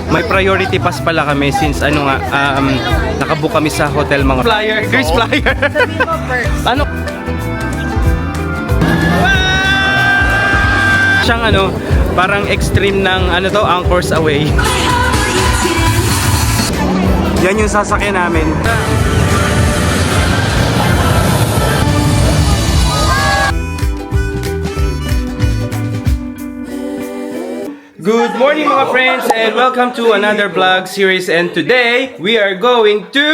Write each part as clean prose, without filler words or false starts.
may priority pass pala kami since ano nga, nakabook kami sa hotel mga flyer. Girls flyer. Sabihin mo first. Ano? Siyang ano, parang extreme ng ano to, Anchors Away. Yan yung sasakyan namin. Good morning mga friends and welcome to another vlog series, and today we are going to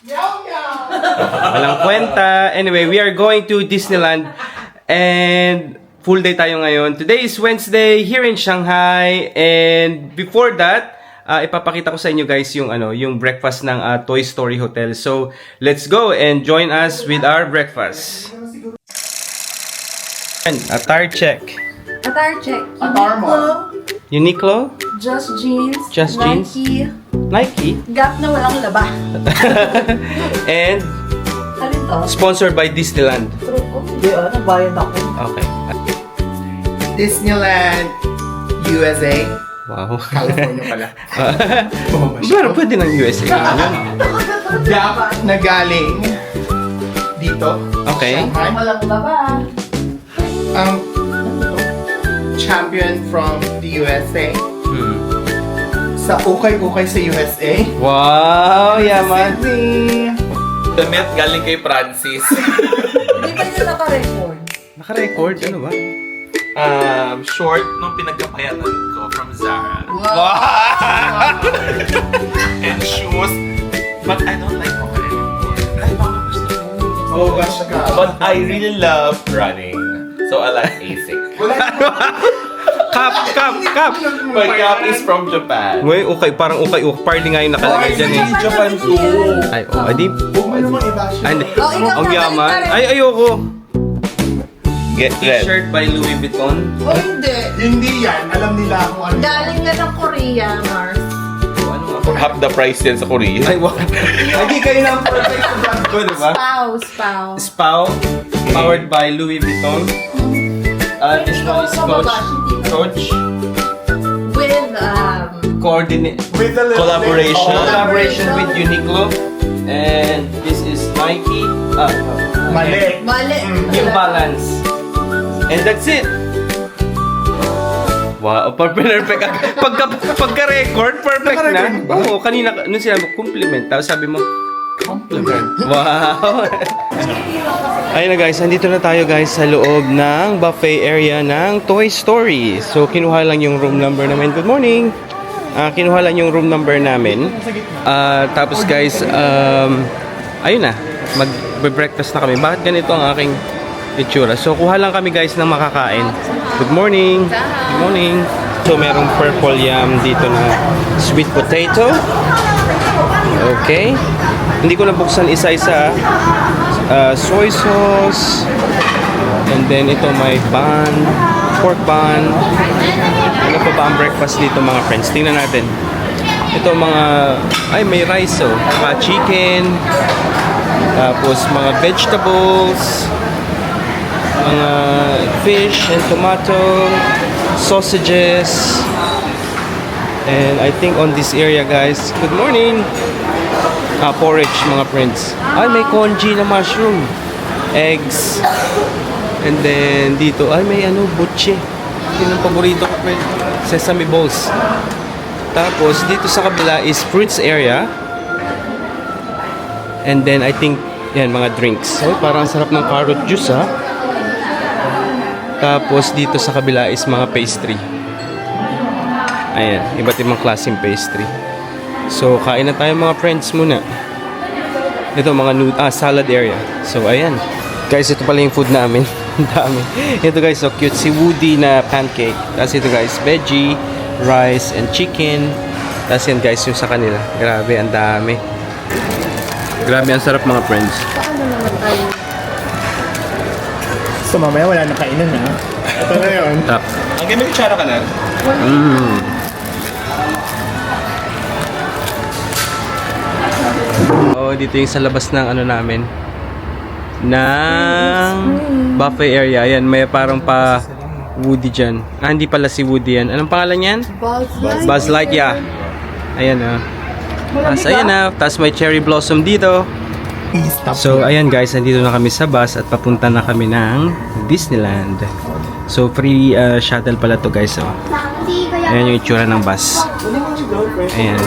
walang kwenta. Anyway, we are going to Disneyland and full day tayo ngayon. Today is Wednesday here in Shanghai, and before that, ipapakita ko sa inyo guys yung ano, yung breakfast ng Toy Story Hotel. So, let's go and join us with our breakfast. Attire check. Attire check. Attire mo. Uniqlo, Just Jeans. Just Jeans. Nike. Nike, Gap na walang laba. and Alin to? sponsored by Disneyland. True ko. Hindi nagbayad ako. Okay. Disneyland, USA, Wow. California pala. Pero pwede ng USA. Gap na galing dito. Okay. Shanghai. Walang laba. Ang champion from the USA. Sa ukay-ukay sa USA. Wow, yaman. Sydney. Damit galing kay Francis. Hindi ba yun naka-record? Naka-record, ano ba? Short nung pinagkapayatan ko from Zara. And shoes. But I don't like Hoka anymore. Ay, baka gusto mo. Oh gosh, But I really love running. So I like ASIC. Cup! My cup is from Japan. Uy, okay, parang okay, party nga yung nakalagay dyan eh. Japan too. Ay, oh, adi. Huwag mo naman i-bash Ay, yun. hindi. Oh, ikaw Ang na, yaman. balik ka rin. Ay, ayoko. Get red. T-shirt by Louis Vuitton. O hindi. Hindi yan. Alam nila kung ano. Galing ka ng Korea, Mars. Oh, ano nga? Half the price yan sa Korea. Ay, wow. Hindi kayo ng perfect sa brand ko, diba? Spow. Spao, powered by Louis Vuitton. This one is Coach. With, Coordinate. With a little Collaboration. bit of- Collaboration with Uniqlo. And this is Nike. Mali. mali. New Balance. And that's it. Wow, perfect. Pagka-record, perfect na. Naka-record ba? Oo, kanina, nung sinabi, compliment. Tapos sabi mo, Compliment. wow. Ayun na guys, nandito na tayo guys sa loob ng buffet area ng Toy Story. So, kinuha lang yung room number namin. Good morning! Kinuha lang yung room number namin. Tapos guys, ayun na. Mag-breakfast na kami. Bakit ganito ang aking itsura? So, kuha lang kami guys ng makakain. Good morning! Good morning! So, merong purple yam dito na sweet potato. Okay. Hindi ko nabuksan isa-isa. Soy sauce. And then ito may bun. Pork bun. Ano pa ba ang breakfast dito mga friends? Tingnan natin. Ito mga... Ay, may rice oh. Chicken. Tapos mga vegetables. Mga fish and tomato. Sausages. And I think on this area guys, good morning! Porridge mga friends. Ay, may congee na mushroom. Eggs. And then dito, ay may ano, butche. Yun ang paborito ko friends. Sesame balls. Tapos dito sa kabila is fruits area. And then I think, yan mga drinks. So, parang sarap ng carrot juice ha. Tapos dito sa kabila is mga pastry. Ayan, iba't ibang klaseng pastry. So, kain na tayo mga friends muna. Ito, mga salad area. So, ayan. Guys, ito pala yung food namin. Ang dami. Ito guys, so cute. Si Woody na pancake. Tapos ito guys, veggie, rice, and chicken. Tapos yan guys, yung sa kanila. Grabe, ang dami. Grabe, ang sarap mga friends. So mamaya wala na kainan ha. Ito na yun. Tap. Ang ganda kutsara ka na. Oh, dito yung sa labas ng ano namin. Ng buffet area. Ayan, may parang Woody dyan. Ah, hindi pala si Woody yan. Anong pangalan yan? Buzz Lightyear. Ayan ah. Tapos ayan na. Tapos may cherry blossom dito. So ayan guys, nandito na kami sa bus at papunta na kami ng Disneyland. So free shuttle pala to guys. Oh. Ayan yung itsura ng bus. Ayan.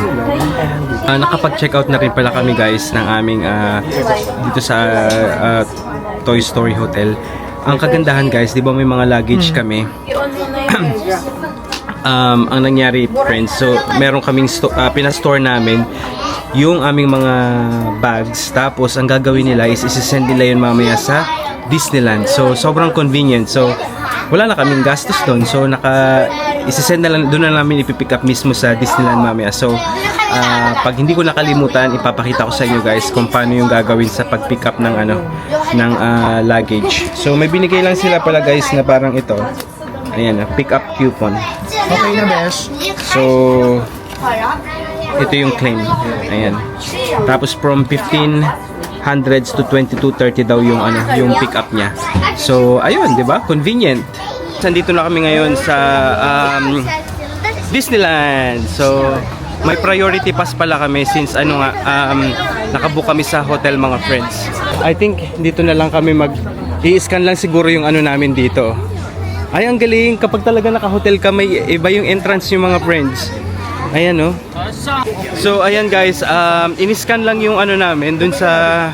Nakapag-check out na rin pala kami guys ng aming dito sa Toy Story Hotel. Ang kagandahan guys, di ba may mga luggage kami? Ang nangyari friends, so meron kaming pinastore namin yung aming mga bags, tapos ang gagawin nila is isisend nila yun mamaya sa Disneyland. So sobrang convenient. So wala na kaming gastos doon. So isisend na lang, doon na namin ipipick up mismo sa Disneyland mamaya. So pag hindi ko nakalimutan, ipapakita ko sa inyo guys kung paano yung gagawin sa pag-pick up ng luggage. So may binigay lang sila pala guys na parang ito. Ayan, pick up coupon. Okay na, Besh. So ito yung claim. Ayan. Tapos from 1500s to 2230 daw yung yung pick up niya. So ayun, 'di ba? Convenient. Nandito na kami ngayon sa Disneyland. So may priority pass pala kami since nakabook kami sa hotel mga friends. I think dito na lang kami i-scan lang siguro yung namin dito. Ay, ang galing. Kapag talaga naka-hotel ka, may iba yung entrance yung mga friends. Ayan, no? So, ayan guys, in-scan lang yung namin dun sa,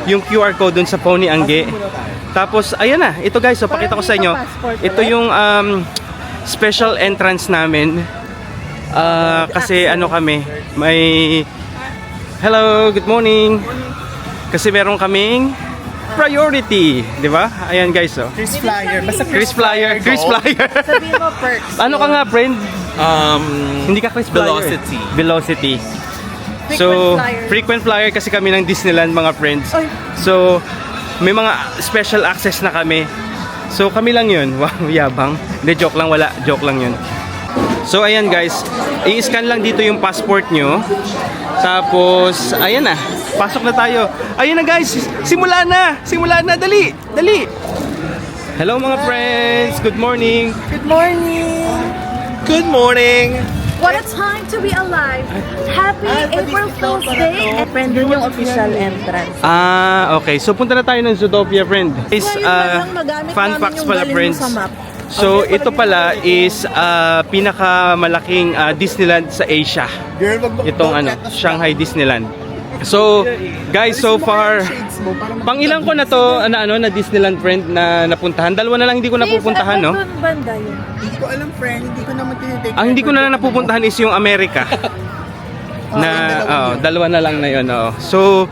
yung QR code dun sa Pony Angge. Tapos, ayan na. Ito guys, so pakita ko sa inyo. Ito yung special entrance namin. Kasi kami, may... Hello, good morning. Kasi meron kaming priority, di ba? Ayan guys, oh. Chris Flyer. Basta Chris Flyer. Sabihin mo perks. Ano ka nga, friend? Hindi ka Chris Flyer. Velocity. So, frequent flyer kasi kami ng Disneyland mga friends. So, may mga special access na kami. So, kami lang yun. Wow, yabang. Hindi, joke lang. Wala. Joke lang yun. So, ayan guys. I-scan lang dito yung passport nyo. Tapos, ayan na. Pasok na tayo. Ayun na guys. Simula na. Dali. Hello mga friends. Good morning. Good morning. Good morning. What a time to be alive. Happy April Fool's Day. Friend, dun yung official entrance. Okay. So, punta na tayo ng Zootopia, friend. Is, fun facts pala, friends. So, ito pala is pinakamalaking Disneyland sa Asia. Itong Shanghai Disneyland. So, guys, so far, pang ilang ko na to, na Disneyland friend na napuntahan. Dalawa na lang hindi ko napupuntahan, no? Banda yun. Hindi ko alam, friend. Hindi ko naman tinitake. Ang hindi ko na lang napupuntahan is yung Amerika. Dalawa na lang na yun, oh. So,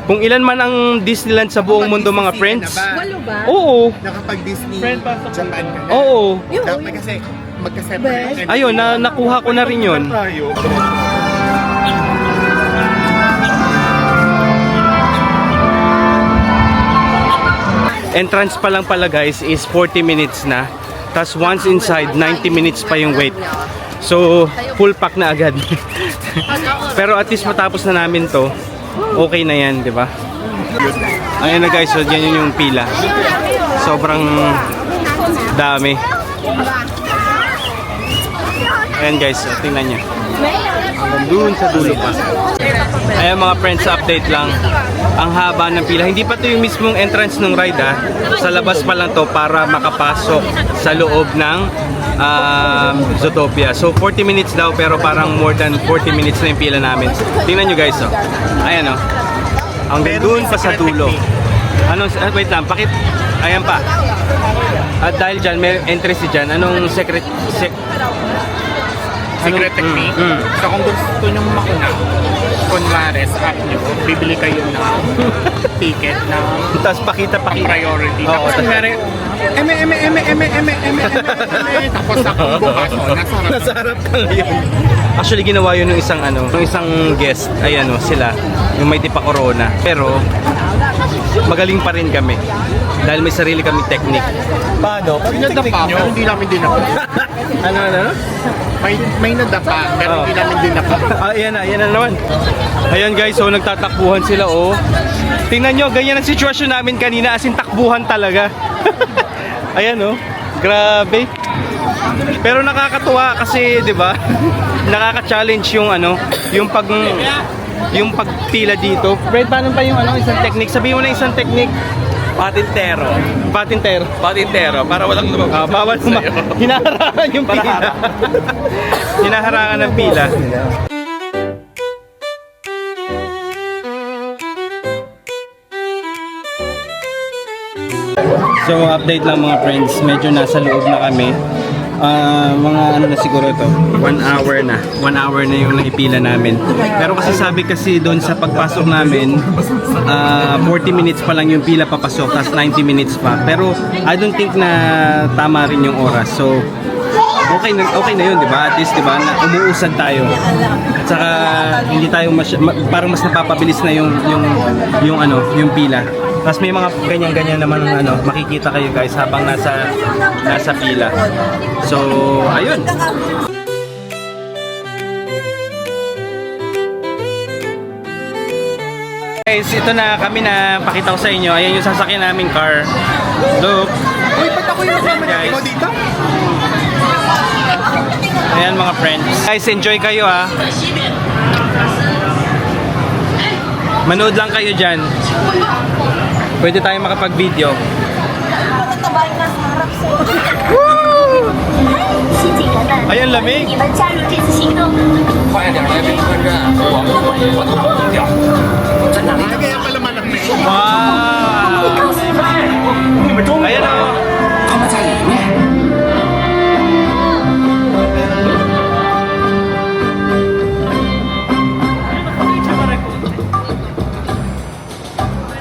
kung ilan man ang Disneyland sa buong mundo, mga friends. Walo ba? Oo. Nakapag-Disney Japan ka na. Oo. Dapat kasi magka-separate. Ayun, nakuha ko na rin yun. Entrance pa lang pala guys is 40 minutes na. Tapos once inside, 90 minutes pa yung wait. So, full pack na agad. Pero at least matapos na namin to, okay na yan, di ba? Ayan na guys, so yan yung pila. Sobrang dami. Ayan guys, so, tingnan nyo. Hanggang doon sa dulo pa. Ayan mga friends, update lang. Ang haba ng pila. Hindi pa to yung mismong entrance ng ride ha. Sa labas pa lang to para makapasok sa loob ng Zootopia. So 40 minutes daw pero parang more than 40 minutes na yung pila namin. Tingnan nyo guys, oh. Ayan oh. Hanggang doon pa sa dulo. Wait lang, ayan pa. At dahil dyan, may entry si dyan. Anong secret technique. So kung gusto nyo makuna, kunwari sa app nyo, bibili kayo ng ticket na tapos pakita priority. Oo, Tapos kunwari, tapos ako bukas, nasa harap ka ngayon. Actually, ginawa yun ng isang guest. Ayan o, sila. Yung may tipa corona. Pero, magaling pa rin kami. Dahil may sarili kami technique. Paano? may nadapa, pero hindi namin dinapa. Ano? May nadapa, pero hindi namin dinapa. Ayan na naman. Ayan guys, so nagtatakbuhan sila oh. Tingnan nyo, ganyan ang sitwasyon namin kanina, as in takbuhan talaga. Ayan oh. Grabe. Pero nakakatuwa kasi, 'di ba? Nakaka-challenge yung ano, yung pagpila dito. Fred, paano pa yung isang technique? Sabihin mo na isang technique. Patintero. Patintero. Patintero. Para walang lumabas. Bawal hinaharangan yung pila. Hinaharangan ng pila. So update lang mga friends, medyo nasa loob na kami. Mga ano na siguro to, 1 hour na. 1 hour na yung naipila namin. Pero kasi sabi kasi doon sa pagpasok namin, 40 minutes pa lang yung pila papasok, tapos 90 minutes pa. Pero I don't think na tama rin yung oras. So okay na yun, di ba? At least, di ba, na umuusad tayo. At saka hindi tayo parang mas napapabilis na yung pila. Tapos may mga ganyan-ganyan naman makikita kayo guys habang nasa pila. So, ayun. Guys, ito na kami na pakita ko sa inyo. Ayan yung sasakyan naming car. Look. Uy, ba't ako yung kasama Guys. mo dito? Ayan mga friends. Guys, enjoy kayo ha. Manood lang kayo dyan. Pwede tayo makapag-video. 吸引人们， Ayan, lamig. 你们加入这次行动。快点来宾观战，我们的会议活动要定掉。在哪里？ Kaya pala malamig. Wow! 告诉你们， Ayan o. 他们在里面。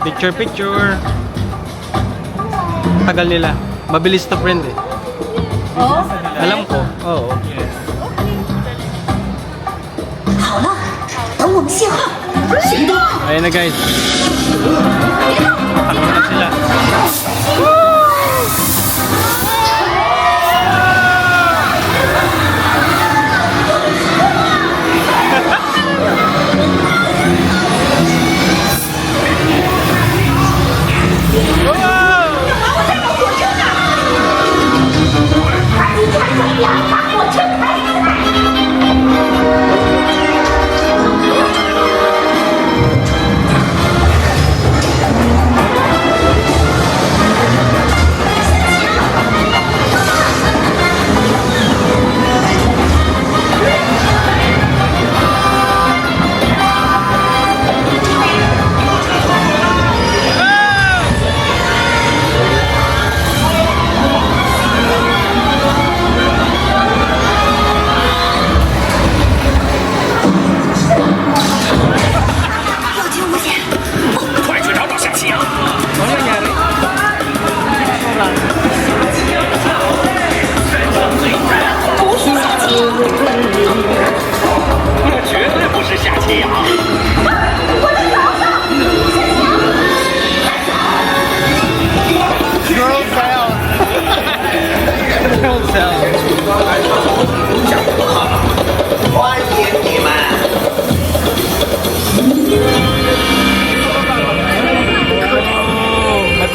Picture, picture. Tagal nila. Mabilis to friend eh. Alam ko. Oo. 好了，等我们信号，行动。 Ayan na guys. Takbo na sila.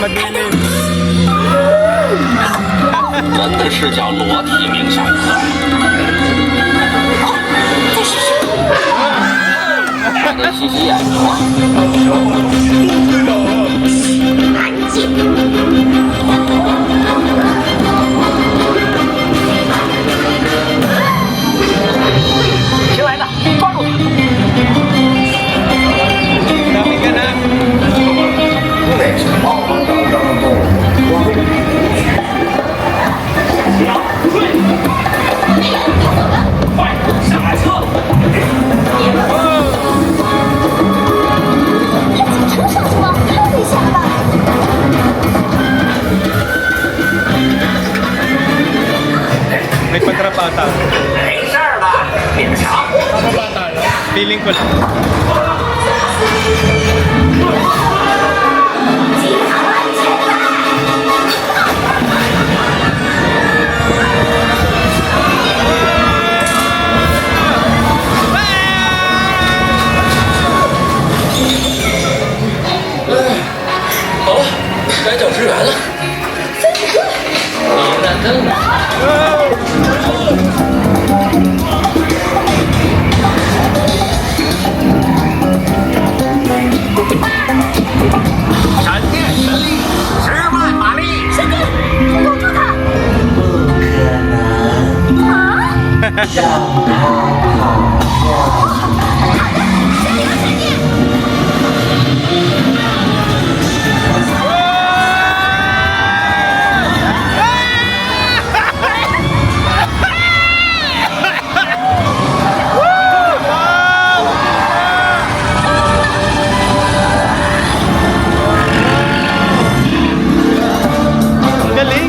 Madilim. 人的视角裸体冥想课。我得洗洗眼睛。安静。新来的，抓住他！ Dami ka na. 为什么要这么做？ 快下车！ 警车上去吗？太危险了吧！ May patrapata. 没事儿的，勉强。 Feeling ko lang. 机场安全好了，该叫支援了。你那根 Galing!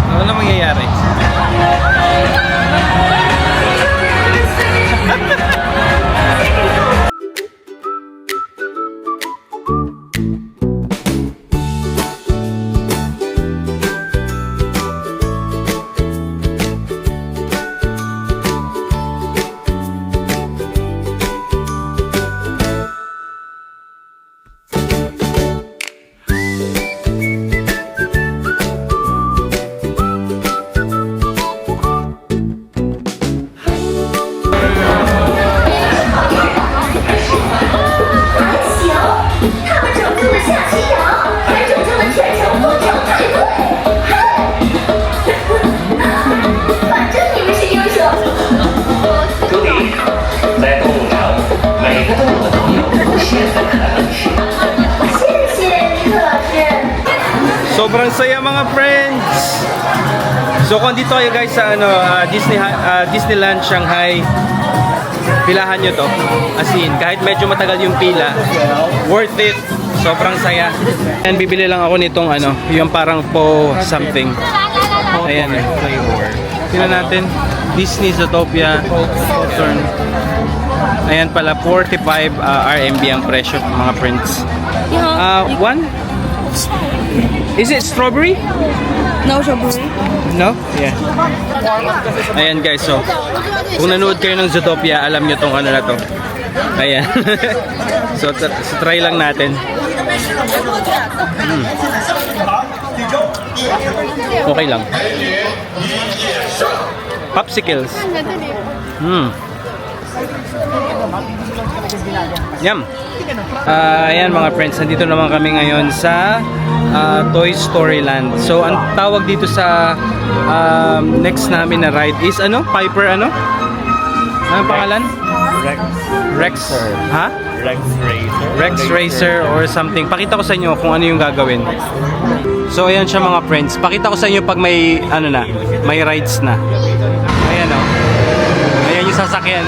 Ano na mangyayari? Sobrang saya mga friends. So kung dito kayo guys sa Disneyland Shanghai, pilahan nyo to. As in, kahit medyo matagal yung pila, worth it. Sobrang saya. And bibili lang ako nitong yung parang po something. Ayan eh. Tingnan natin. Disney Zootopia Turn. Ayan pala, 45 RMB ang presyo mga friends. One? Is it strawberry? No strawberry. No? Yeah. Ayan guys, so kung nanood kayo ng Zootopia, alam nyo tong ano na to. Ayan. So try lang natin. Okay lang. Popsicles. Yum. Ayan mga friends, nandito naman kami ngayon sa Toy Story Land. So ang tawag dito sa next namin na ride is Piper ano? Ano pangalan? Rex. Ha? Rex Racer or something. Pakita ko sa inyo kung ano yung gagawin. So ayan siya mga friends. Pakita ko sa inyo pag may may rides na. Ayan Ayan yung sasakyan.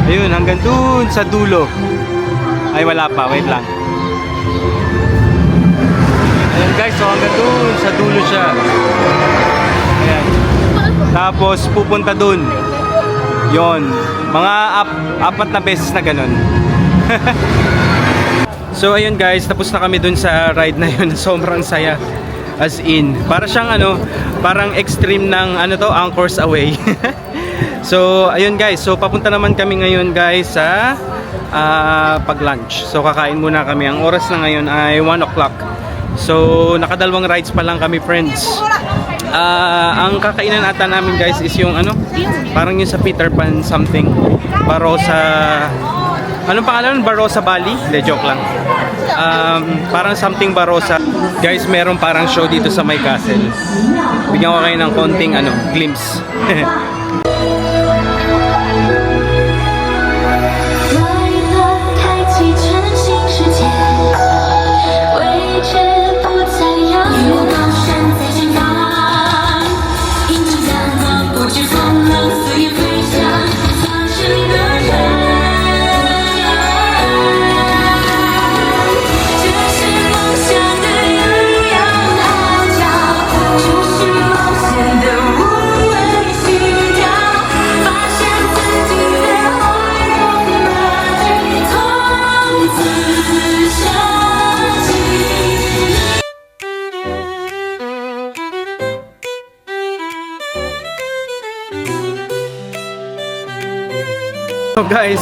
Ayun, hanggang dun sa dulo. Ay, wala pa. Wait lang. Ayan guys, so hanggang dun sa dulo siya. Ayan. Tapos, pupunta dun. Yon. Mga apat na beses na ganun. So, ayun guys, tapos na kami dun sa ride na yun. Sobrang saya. As in, para siyang parang extreme ng Anchors Away. So, ayun guys. So, papunta naman kami ngayon guys sa pag-lunch. So, kakain muna kami. Ang oras na ngayon ay 1 o'clock. So, nakadalawang rides pa lang kami friends. Ang kakainan ata namin guys is yung parang yung sa Peter Pan something. Barossa. Anong pangalan? Barossa Bali? De, joke lang. Parang something Barossa. Guys, meron parang show dito sa May Castle. Bigyan ko kayo ng konting glimpse. 就是冒险的无畏，许 guys,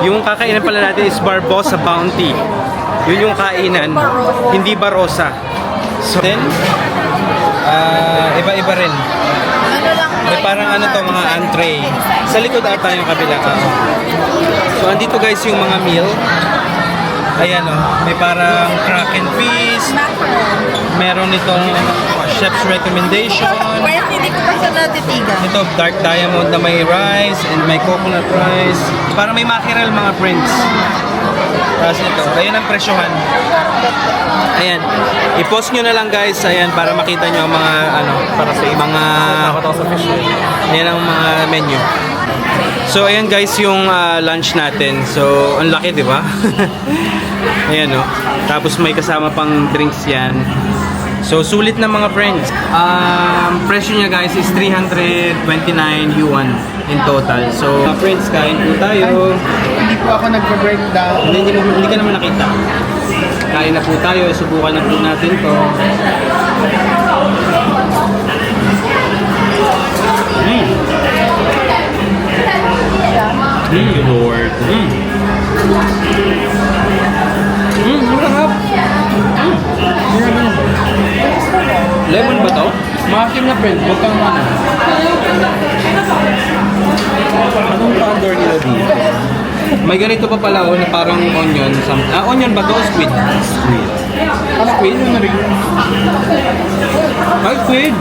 yung kakainan pala natin is Barbosa Bounty. Yun yung kainan, hindi Barosa. So then, iba-iba rin. May parang ano to, mga entree. Sa likod ata yung kabila. So andito guys yung mga meal. Ayan o, may parang crack and peas. Meron itong chef's recommendation. Kaya hindi ko pa siya natitigan. Ito, dark diamond na may rice and may coconut rice. Parang may mackerel mga friends. Tapos ito, ayan ang presyohan. Ayan, i-post nyo na lang guys, ayan, para makita nyo ang mga, ano, para sa mga, ayan ang mga menu. So, ayan guys yung lunch natin. So, ang laki, di ba? Ayan o. Tapos may kasama pang drinks yan. So, sulit na mga friends. Presyo niya guys is 329 yuan in total. So, mga friends, kain po tayo. Hindi po ako nagpa-breakdown. Hindi ka naman nakita. Kain na po tayo. Subukan na po natin to. Thank you, Lord. Masarap. Lemon ba to? Maasim na friend. Huwag kang ano. Anong pa-under nila dito? May ganito pa pala na parang onion. Onion ba to? Squid. Squid. Squid? Ay, squid.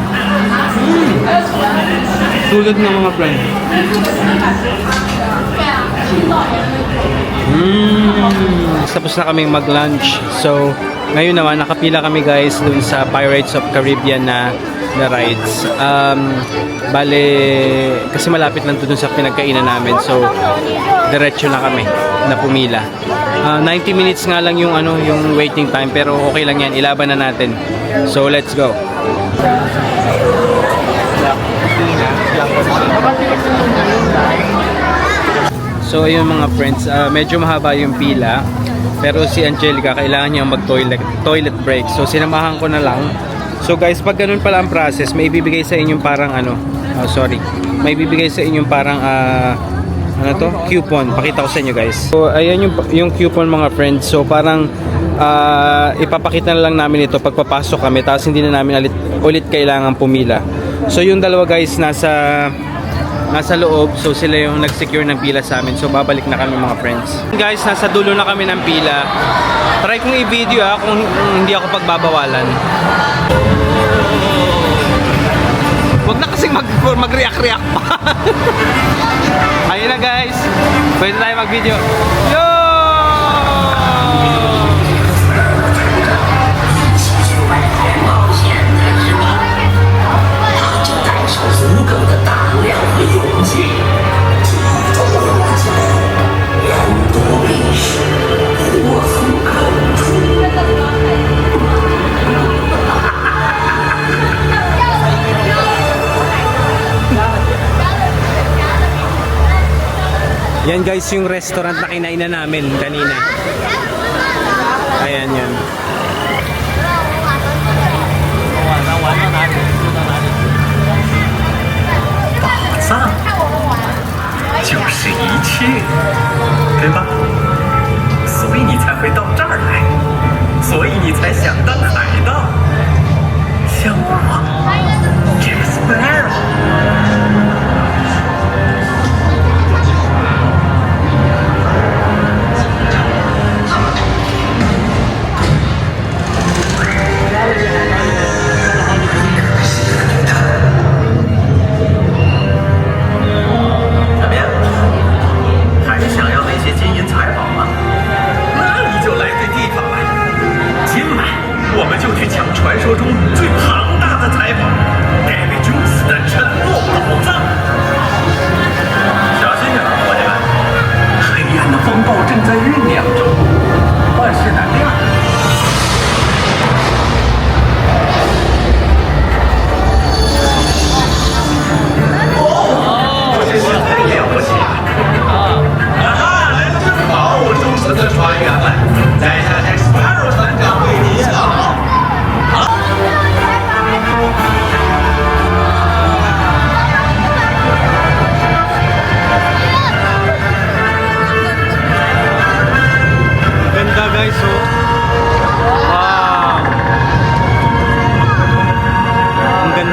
Sulit na mga friend. Tapos na kaming mag-lunch. So, ngayon naman, nakapila kami guys dun sa Pirates of Caribbean na rides. Bale, kasi malapit lang dun sa pinagkainan namin. So, diretso na kami na pumila. 90 minutes nga lang yung, yung waiting time. Pero okay lang yan. Ilaban na natin. So, let's go. So ayun mga friends, medyo mahaba yung pila. Pero si Angelica kailangan niyang mag-toilet break. So sinamahan ko na lang. So guys, pag ganun pala ang process, may bibigay sa inyong parang may bibigay sa inyong parang coupon. Pakita ko sa inyo guys. So ayan yung coupon mga friends. So parang ipapakita na lang namin ito pagpapasok kami, tapos hindi na namin ulit kailangan pumila. So yung dalawa guys nasa loob, so sila yung nag-secure ng pila sa amin. So babalik na kami mga friends. Guys, nasa dulo na kami ng pila. Try kong i-video kung hindi ako pagbabawalan. Huwag na kasing mag-react-react pa. Ayun na guys, pwede tayo mag-video. Yo! Yan guys yung restaurant na kinainan namin kanina. Ayan yan. 就是一切，对吧？所以你才会到这儿来，所以你才想当海盗，像我，Jack Sparrow。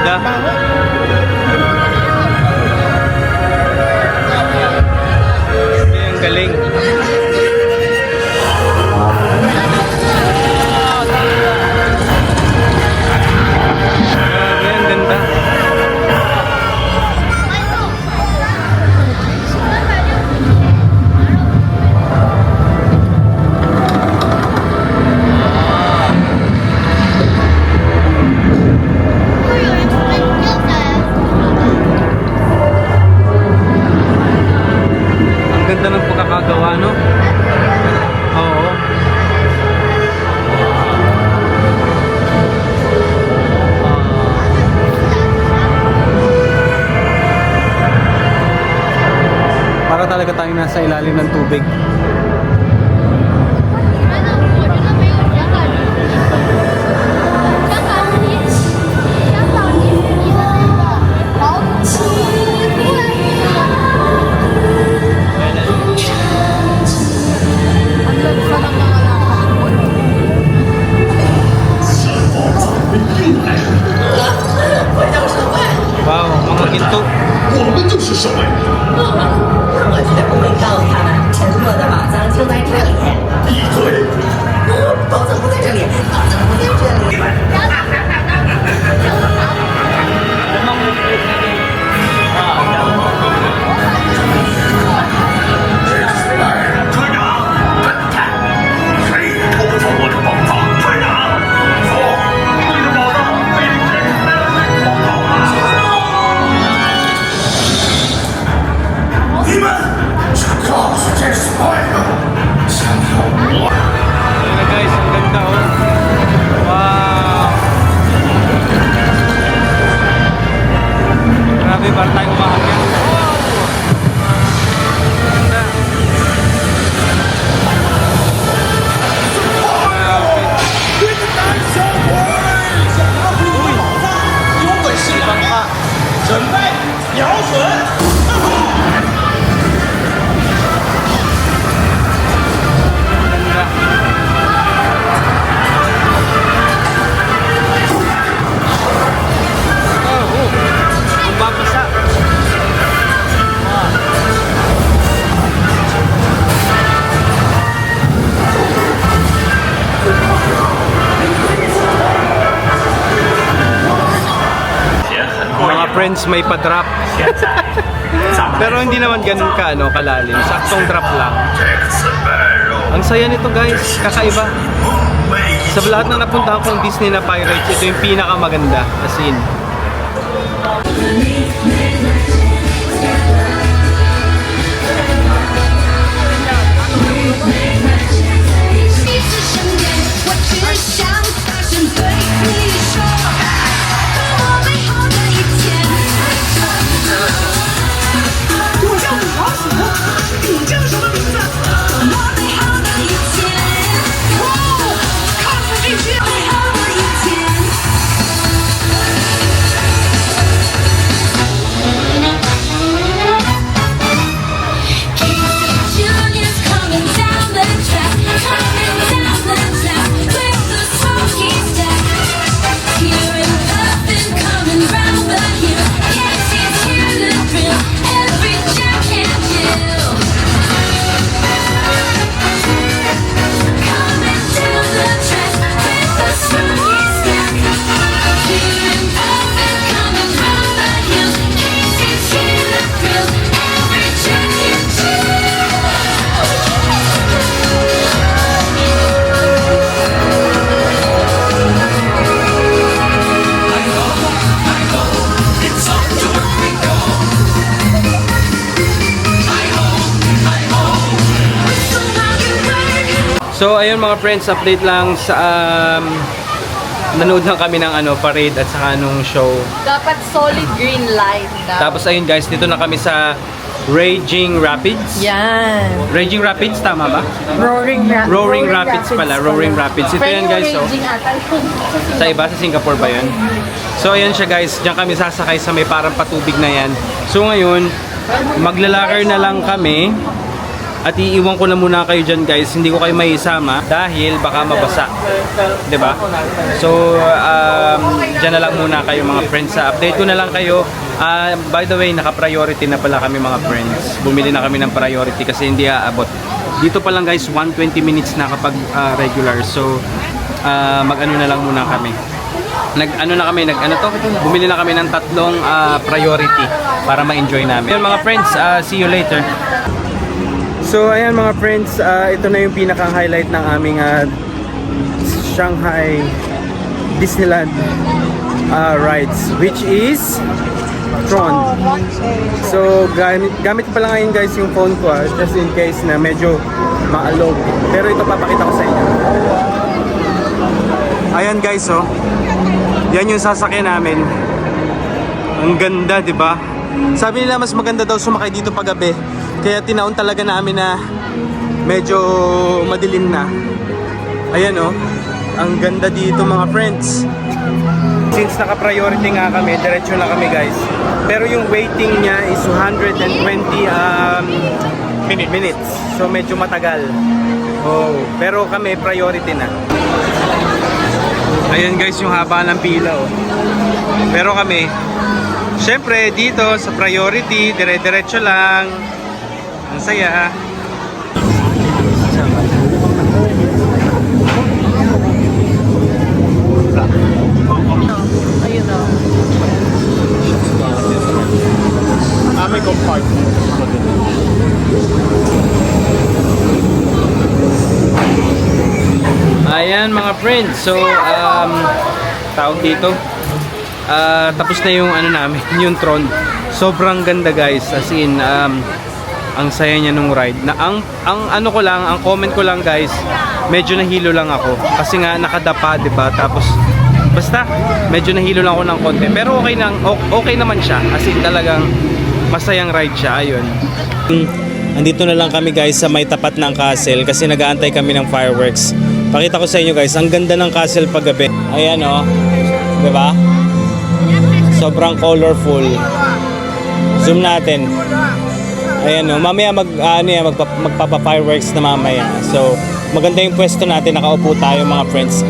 ganda. Ang galing. Grabe, ang ganda. Ang ganda ng pagkakagawa, no? Oo. Para talaga tayong nasa ilalim ng tubig. Wow, mga ginto. 我们就是守卫。我绝不会告诉他们，沉默的宝藏就在这里。闭嘴！宝藏不在这里，宝藏不在这里。队长，笨蛋，谁偷走我的宝藏？队长，说，你的宝藏被别人偷走了。你们是告诉这是坏的，想要我？ Ayan na guys, ang ganda oh. Wow! Grabe, parang tayo umahagyan. Wow! Ganda. Ganda. Babasa. Mga friends, may pa-drop. Pero hindi naman ganun ka, no, kalalim. Saktong drop lang. 这次白肉 Ang saya nito guys, kakaiba. Sa lahat na napuntahan kong Disney na Pirates, ito yung pinakamaganda na scene. So ayun mga friends, update lang sa nanood lang kami ng parade at saka nung show. Dapat solid green light daw. Tapos ayun guys, dito na kami sa Raging Rapids. Yan. Raging Rapids, tama ba? Roaring Rapids pala. Roaring Rapids. Ito yan guys, so. Sa iba, sa Singapore ba yun? So ayan siya guys, diyan kami sasakay sa may parang patubig na yan. So ngayon, maglalakar na lang kami. At iiwan ko na muna kayo dyan guys, hindi ko kayo maisama dahil baka mabasa, 'di ba? So, dyan pasensya na lang muna kayo mga friends. Update ko na lang kayo. By the way, naka-priority na pala kami mga friends. Bumili na kami ng priority kasi hindi aabot. Dito pa lang guys, 120 minutes na kapag regular. So, mag-ano na lang muna kami. Bumili na kami ng 3 priority para ma-enjoy namin. Yun mga friends, see you later. So ayan mga friends, ito na yung pinaka-highlight ng aming Shanghai Disneyland rides, which is Tron. So gamit pa lang ngayon guys yung phone ko just in case na medyo maalog. Pero ito papakita ko sa inyo. Ayan guys, oh. Yan yung sasakyan namin. Ang ganda, 'di ba? Sabi nila mas maganda daw sumakay dito paggabi. Kaya tinaon talaga namin na medyo madilim na. Ayan, oh. Ang ganda dito mga friends. Since naka-priority nga kami, diretso na kami guys. Pero yung waiting niya is 120 minutes. So medyo matagal. Oh, pero kami priority na. Ayan guys yung haba ng pila, oh. Pero kami, syempre dito sa priority, dire-diretso lang. Ang saya. Ayun o. May compartment. Ayan mga friends. So, tawag dito. Tapos na yung ano namin, yung Tron. Sobrang ganda guys. As in, ang saya niya nung ride. Na ang ano ko lang, ang comment ko lang guys, medyo nahilo lang ako kasi nga nakadapa, 'di ba? Tapos basta medyo nahilo lang ako ng konti. Pero okay naman siya. As in talagang masayang ride siya. Ayun. Andito na lang kami guys sa may tapat ng castle kasi nag-aantay kami ng fireworks. Pakita ko sa inyo guys, ang ganda ng castle paggabi. Ayan, oh. 'Di ba? Sobrang colorful. Zoom natin. Ayan, oh. Mamaya magpapa-fireworks na mamaya. So, maganda yung pwesto natin. Nakaupo tayo mga friends.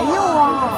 有啊。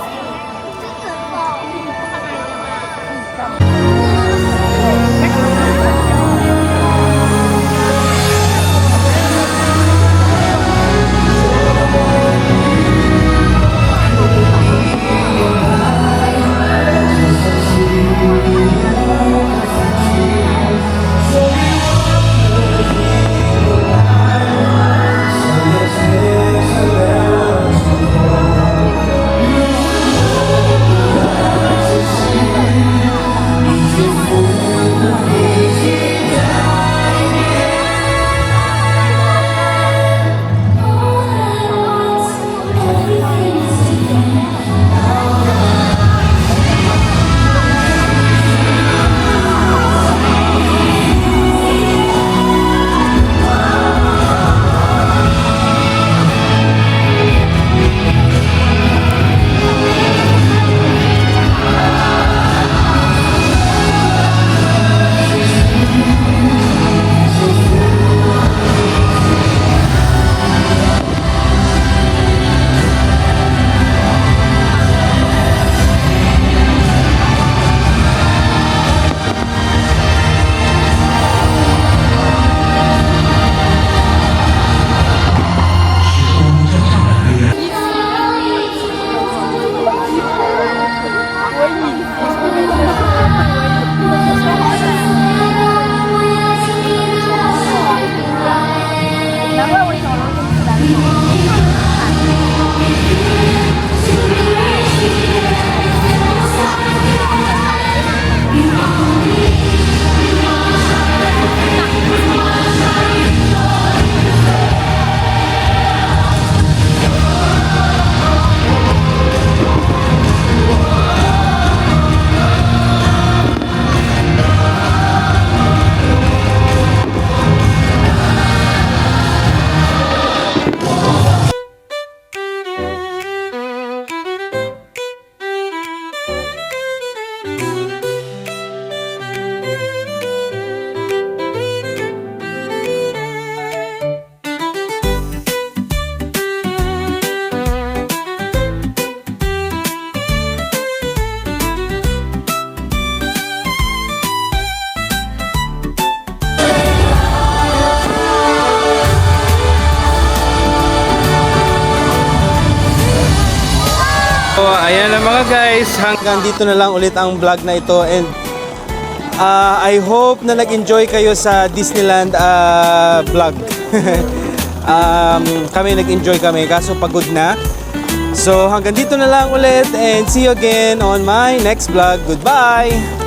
So, ayan na mga guys, hanggang dito na lang ulit ang vlog na ito and I hope na nag-enjoy kayo sa Disneyland vlog. Kami nag-enjoy kami kaso pagod na. So hanggang dito na lang ulit and see you again on my next vlog. Goodbye!